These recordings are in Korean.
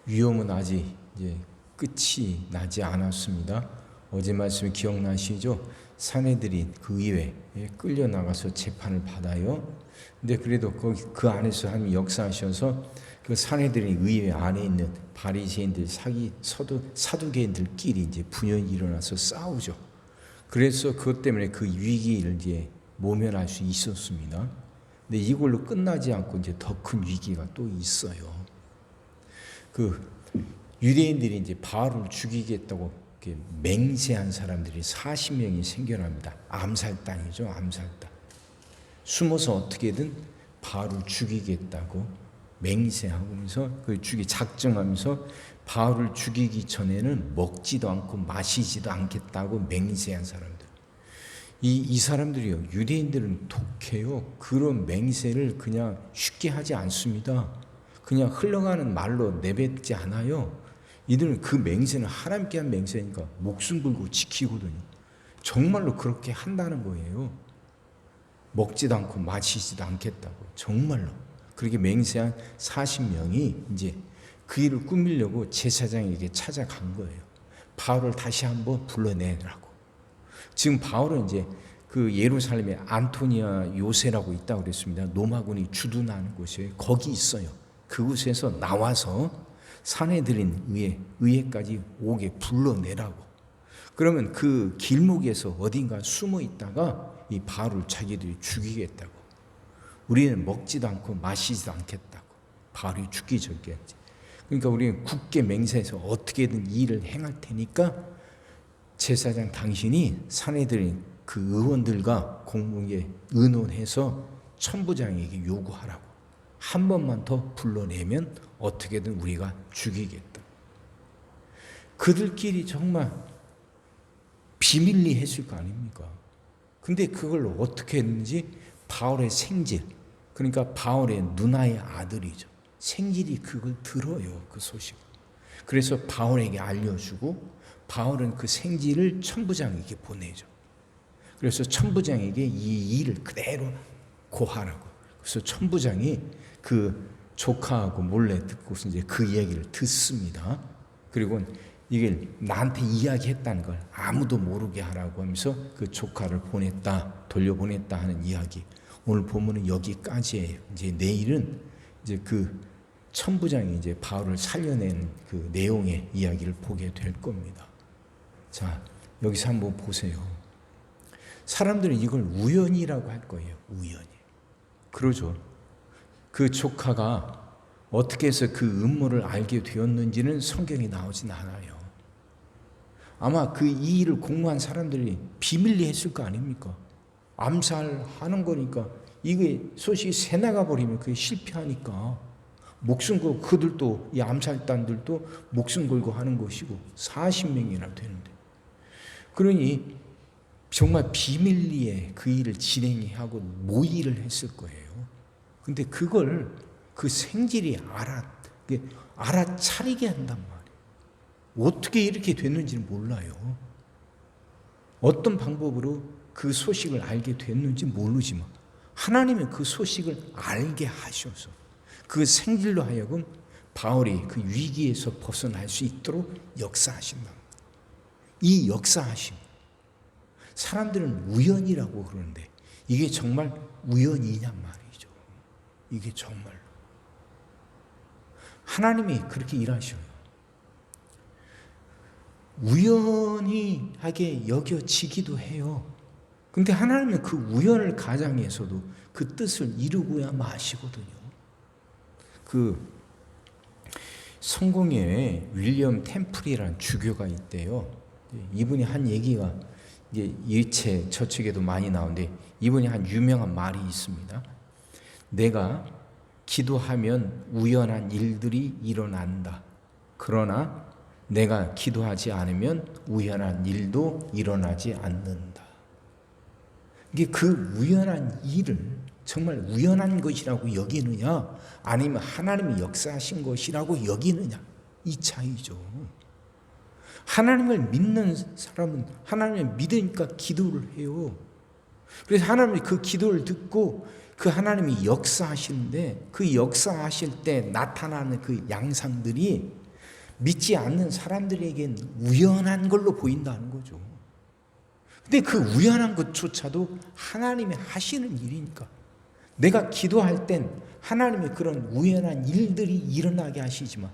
위험은 아직 이제 끝이 나지 않았습니다. 어제 말씀 기억나시죠? 사내들이 그 의회에 끌려 나가서 재판을 받아요. 근데 그래도 그 안에서 하나님 역사하셔서 그 사내들이 의회 안에 있는 바리새인들, 사두개인들끼리 이제 분열이 일어나서 싸우죠. 그래서 그것 때문에 그 위기를 이제 모면할 수 있었습니다. 근데 이걸로 끝나지 않고 이제 더 큰 위기가 또 있어요. 그 유대인들이 이제 바울을 죽이겠다고 이렇게 맹세한 사람들이 40명이 생겨납니다. 암살당이죠, 암살당. 숨어서 어떻게든 바울을 죽이겠다고 맹세하면서 그 작정하면서 바울을 죽이기 전에는 먹지도 않고 마시지도 않겠다고 맹세한 사람들. 이 사람들이요, 유대인들은 독해요. 그런 맹세를 그냥 쉽게 하지 않습니다. 그냥 흘러가는 말로 내뱉지 않아요. 이들은 그 맹세는 하나님께 한 맹세니까 목숨 걸고 지키거든요. 정말로 그렇게 한다는 거예요. 먹지도 않고 마시지도 않겠다고 정말로 그렇게 맹세한 40명이 이제 그 일을 꾸미려고 제사장에게 찾아간 거예요. 바울을 다시 한번 불러내라고. 지금 바울은 이제 그 예루살렘에 안토니아 요새라고 있다고 그랬습니다. 로마군이 주둔하는 곳이에요. 거기 있어요. 그곳에서 나와서 사내들인 의회까지 오게 불러내라고. 그러면 그 길목에서 어딘가 숨어 있다가 이 바울을 자기들이 죽이겠다고. 우리는 먹지도 않고 마시지도 않겠다고. 바울이 죽기 전까지. 그러니까 우리는 굳게 맹세해서 어떻게든 이 일을 행할 테니까 제사장 당신이 사내들인 그 의원들과 공공에 의논해서 천부장에게 요구하라고. 한 번만 더 불러내면 어떻게든 우리가 죽이겠다. 그들끼리 정말 비밀리 했을 거 아닙니까? 근데 그걸 어떻게 했는지 바울의 생질, 그러니까 바울의 누나의 아들이죠. 생질이 그걸 들어요, 그 소식을. 그래서 바울에게 알려주고 바울은 그 생질을 천부장에게 보내죠. 그래서 천부장에게 이 일을 그대로 고하라고. 그래서 천부장이 그 조카하고 몰래 듣고서 이제 그 이야기를 듣습니다. 그리고 이게 나한테 이야기했다는 걸 아무도 모르게 하라고 하면서 그 조카를 돌려보냈다 하는 이야기. 오늘 본문은 여기까지예요. 이제 내일은 이제 그 천부장이 이제 바울을 살려낸 그 내용의 이야기를 보게 될 겁니다. 자, 여기서 한번 보세요. 사람들은 이걸 우연이라고 할 거예요. 우연히. 그러죠. 그 조카가 어떻게 해서 그 음모를 알게 되었는지는 성경에 나오진 않아요. 아마 그 이 일을 공모한 사람들이 비밀리 했을 거 아닙니까? 암살하는 거니까 이게 소식이 새나가 버리면 그게 실패하니까 목숨 걸고 그들도 이 암살단들도 목숨 걸고 하는 것이고 40명이나 되는데 그러니 정말 비밀리에 그 일을 진행하고 모의를 했을 거예요. 근데 그걸 그 생질이 알아차리게 한단 말이에요. 어떻게 이렇게 됐는지는 몰라요. 어떤 방법으로 그 소식을 알게 됐는지 모르지만 하나님은 그 소식을 알게 하셔서 그 생질로 하여금 바울이 그 위기에서 벗어날 수 있도록 역사하신다. 이 역사하심. 사람들은 우연이라고 그러는데 이게 정말 우연이냔 말이죠. 이게 정말로. 하나님이 그렇게 일하셔요. 우연히하게 여겨지기도 해요. 근데 하나님은 그 우연을 가장해서도 그 뜻을 이루고야 마시거든요. 그 성공회에 윌리엄 템플이라는 주교가 있대요. 이분이 한 얘기가 이제 일체 저쪽에도 많이 나오는데 이분이 한 유명한 말이 있습니다. 내가 기도하면 우연한 일들이 일어난다. 그러나 내가 기도하지 않으면 우연한 일도 일어나지 않는다. 이게 그 우연한 일을 정말 우연한 것이라고 여기느냐 아니면 하나님이 역사하신 것이라고 여기느냐 이 차이죠. 하나님을 믿는 사람은 하나님을 믿으니까 기도를 해요. 그래서 하나님이 그 기도를 듣고 그 하나님이 역사하시는데 그 역사하실 때 나타나는 그 양상들이 믿지 않는 사람들에겐 우연한 걸로 보인다는 거죠. 근데 그 우연한 것조차도 하나님이 하시는 일이니까 내가 기도할 땐 하나님이 그런 우연한 일들이 일어나게 하시지만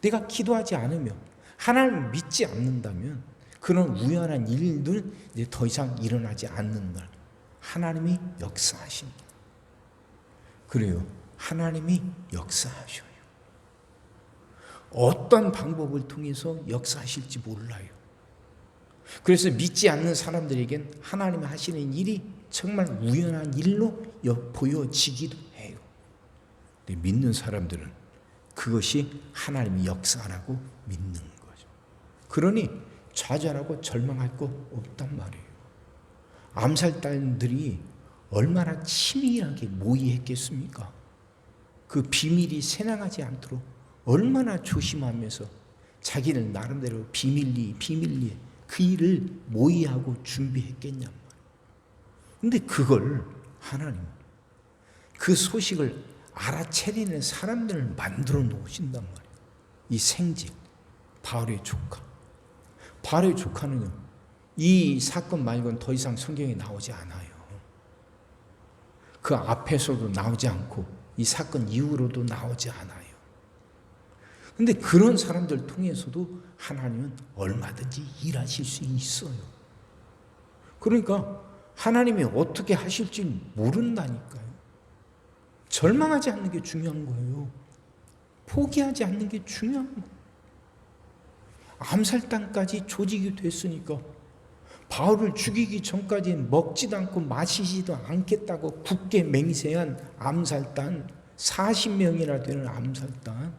내가 기도하지 않으며 하나님을 믿지 않는다면 그런 우연한 일들 이제 더 이상 일어나지 않는다. 하나님이 역사하십니다. 그래요. 하나님이 역사하셔요. 어떤 방법을 통해서 역사하실지 몰라요. 그래서 믿지 않는 사람들에겐 하나님이 하시는 일이 정말 우연한 일로 보여지기도 해요. 근데 믿는 사람들은 그것이 하나님의 역사라고 믿는 거죠. 그러니 좌절하고 절망할 거 없단 말이에요. 암살단들이 얼마나 치밀하게 모의했겠습니까? 그 비밀이 새나가지 않도록 얼마나 조심하면서 자기는 나름대로 비밀리에 그 일을 모의하고 준비했겠냔 말이에요. 근데 그걸 하나님 그 소식을 알아채리는 사람들을 만들어 놓으신단 말이에요. 이 생질 바울의 조카. 바울의 조카는요, 이 사건 말고는 더 이상 성경에 나오지 않아요. 그 앞에서도 나오지 않고 이 사건 이후로도 나오지 않아요. 근데 그런 사람들 통해서도 하나님은 얼마든지 일하실 수 있어요. 그러니까 하나님이 어떻게 하실지 모른다니까요. 절망하지 않는 게 중요한 거예요. 포기하지 않는 게 중요한 거예요. 암살단까지 조직이 됐으니까 바울을 죽이기 전까지 먹지도 않고 마시지도 않겠다고 굳게 맹세한 암살단 40명이나 되는 암살단,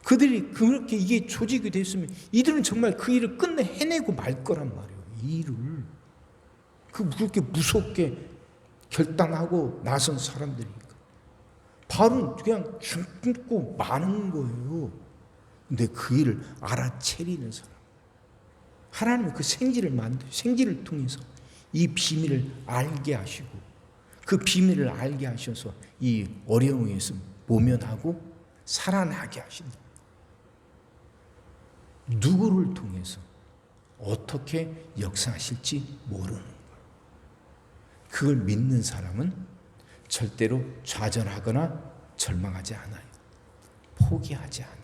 그들이 그렇게 이게 조직이 됐으면 이들은 정말 그 일을 끝내 해내고 말 거란 말이에요. 이 일을 그렇게 무섭게 결단하고 나선 사람들이니까 바울은 그냥 죽고 마는 거예요. 근데 그 일을 알아채리는 사람, 하나님은 그 생지를 통해서 이 비밀을 알게 하시고 그 비밀을 알게 하셔서 이 어려움에서 모면하고 살아나게 하신다. 누구를 통해서 어떻게 역사하실지 모르는 거예요. 그걸 믿는 사람은 절대로 좌절하거나 절망하지 않아요. 포기하지 않아요.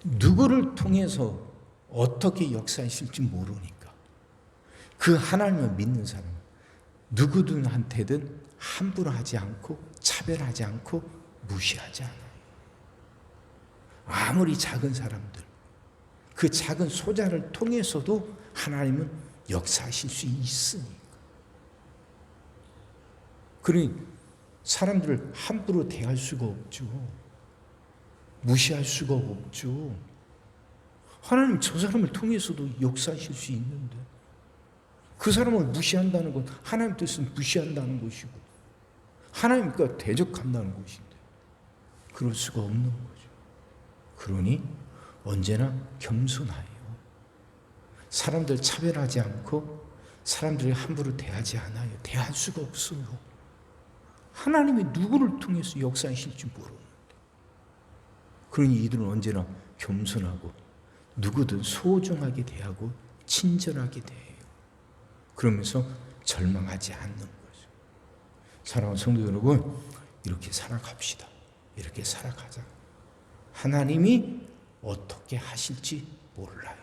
누구를 통해서 어떻게 역사하실지 모르니까 그 하나님을 믿는 사람은 누구든한테든 함부로 하지 않고 차별하지 않고 무시하지 않아요. 아무리 작은 사람들, 그 작은 소자를 통해서도 하나님은 역사하실 수 있으니까. 그러니 사람들을 함부로 대할 수가 없죠. 무시할 수가 없죠. 하나님 저 사람을 통해서도 역사하실 수 있는데 그 사람을 무시한다는 건 하나님 뜻을 무시한다는 것이고 하나님과 대적한다는 것인데 그럴 수가 없는 거죠. 그러니 언제나 겸손하여 사람들 차별하지 않고 사람들을 함부로 대하지 않아요. 대할 수가 없어요. 하나님이 누구를 통해서 역사하실지 모르는데 그러니 이들은 언제나 겸손하고 누구든 소중하게 대하고 친절하게 대해요. 그러면서 절망하지 않는 거죠. 사랑하는 성도 여러분, 이렇게 살아갑시다. 이렇게 살아가자. 하나님이 어떻게 하실지 몰라요.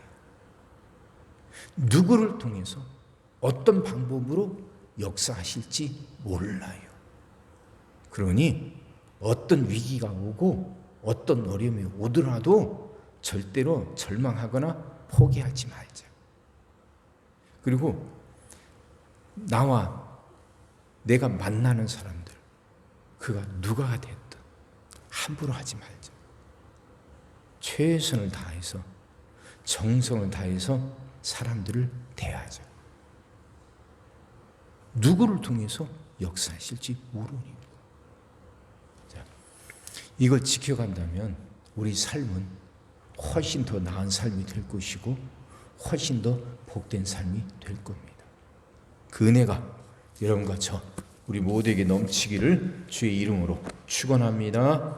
누구를 통해서 어떤 방법으로 역사하실지 몰라요. 그러니 어떤 위기가 오고 어떤 어려움이 오더라도 절대로 절망하거나 포기하지 말자. 그리고 나와 내가 만나는 사람들, 그가 누가 됐든 함부로 하지 말자. 최선을 다해서 정성을 다해서 사람들을 대하자. 누구를 통해서 역사하실지 모르니까. 자, 이걸 지켜간다면 우리 삶은 훨씬 더 나은 삶이 될 것이고 훨씬 더 복된 삶이 될 겁니다. 그 은혜가 여러분과 저 우리 모두에게 넘치기를 주의 이름으로 축원합니다.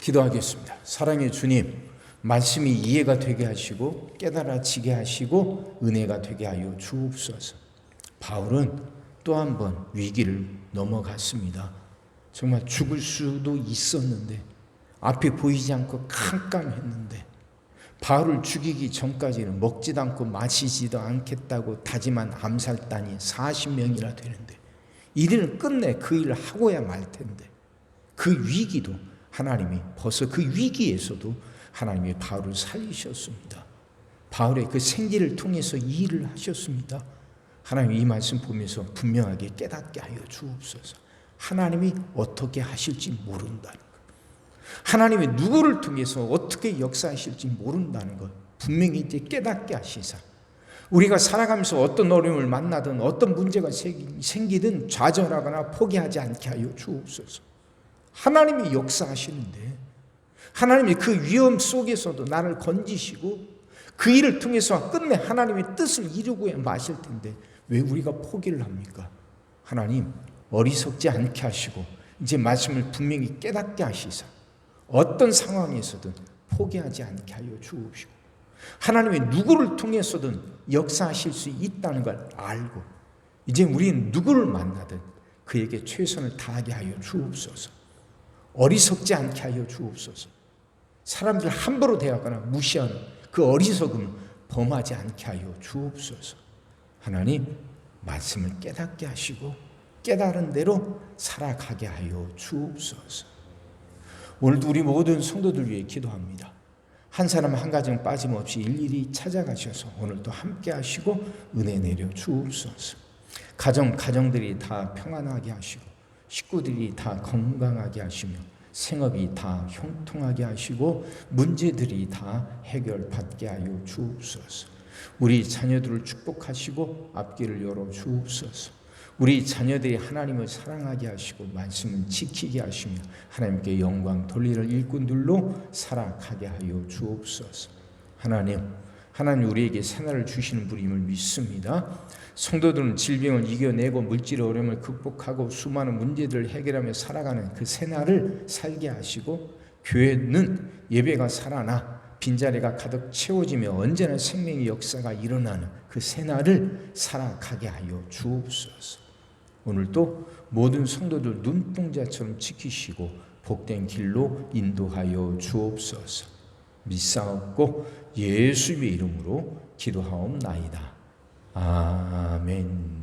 기도하겠습니다. 사랑의 주님, 말씀이 이해가 되게 하시고 깨달아지게 하시고 은혜가 되게 하여 주옵소서. 바울은 또 한 번 위기를 넘어갔습니다. 정말 죽을 수도 있었는데 앞에 보이지 않고 깜깜했는데 바울을 죽이기 전까지는 먹지도 않고 마시지도 않겠다고 다짐한 암살단이 40명이나 되는데 이들은 끝내 그 일을 하고야 말 텐데 그 위기도 하나님이 벌써 그 위기에서도 하나님이 바울을 살리셨습니다. 바울의 그 생기를 통해서 이 일을 하셨습니다. 하나님 이 말씀 보면서 분명하게 깨닫게 하여 주옵소서. 하나님이 어떻게 하실지 모른다는 것, 하나님이 누구를 통해서 어떻게 역사하실지 모른다는 것 분명히 이제 깨닫게 하시사 우리가 살아가면서 어떤 어려움을 만나든 어떤 문제가 생기든 좌절하거나 포기하지 않게 하여 주옵소서. 하나님이 역사하시는데 하나님이 그 위험 속에서도 나를 건지시고 그 일을 통해서 끝내 하나님의 뜻을 이루고야 마실 텐데 왜 우리가 포기를 합니까? 하나님 어리석지 않게 하시고 이제 말씀을 분명히 깨닫게 하시사 어떤 상황에서든 포기하지 않게 하여 주옵시고 하나님의 누구를 통해서든 역사하실 수 있다는 걸 알고 이제 우리는 누구를 만나든 그에게 최선을 다하게 하여 주옵소서. 어리석지 않게 하여 주옵소서. 사람들 함부로 대하거나 무시하는 그 어리석음을 범하지 않게 하여 주옵소서. 하나님 말씀을 깨닫게 하시고 깨달은 대로 살아가게 하여 주옵소서. 오늘도 우리 모든 성도들 위해 기도합니다. 한 사람 한 가정 빠짐없이 일일이 찾아가셔서 오늘도 함께 하시고 은혜 내려 주옵소서. 가정들이 다 평안하게 하시고 식구들이 다 건강하게 하시며 생업이 다 형통하게 하시고 문제들이 다 해결받게 하여 주옵소서. 우리 자녀들을 축복하시고 앞길을 열어 주옵소서. 우리 자녀들이 하나님을 사랑하게 하시고 말씀을 지키게 하시며 하나님께 영광 돌리는 일꾼들로 살아가게 하여 주옵소서. 하나님 우리에게 새날을 주시는 분임을 믿습니다. 성도들은 질병을 이겨내고 물질의 어려움을 극복하고 수많은 문제들을 해결하며 살아가는 그 새날을 살게 하시고 교회는 예배가 살아나 빈자리가 가득 채워지며 언제나 생명의 역사가 일어나는 그 새날을 살아가게 하여 주옵소서. 오늘도 모든 성도들 눈동자처럼 지키시고 복된 길로 인도하여 주옵소서. 믿사옵고 예수의 이름으로 기도하옵나이다. 아멘.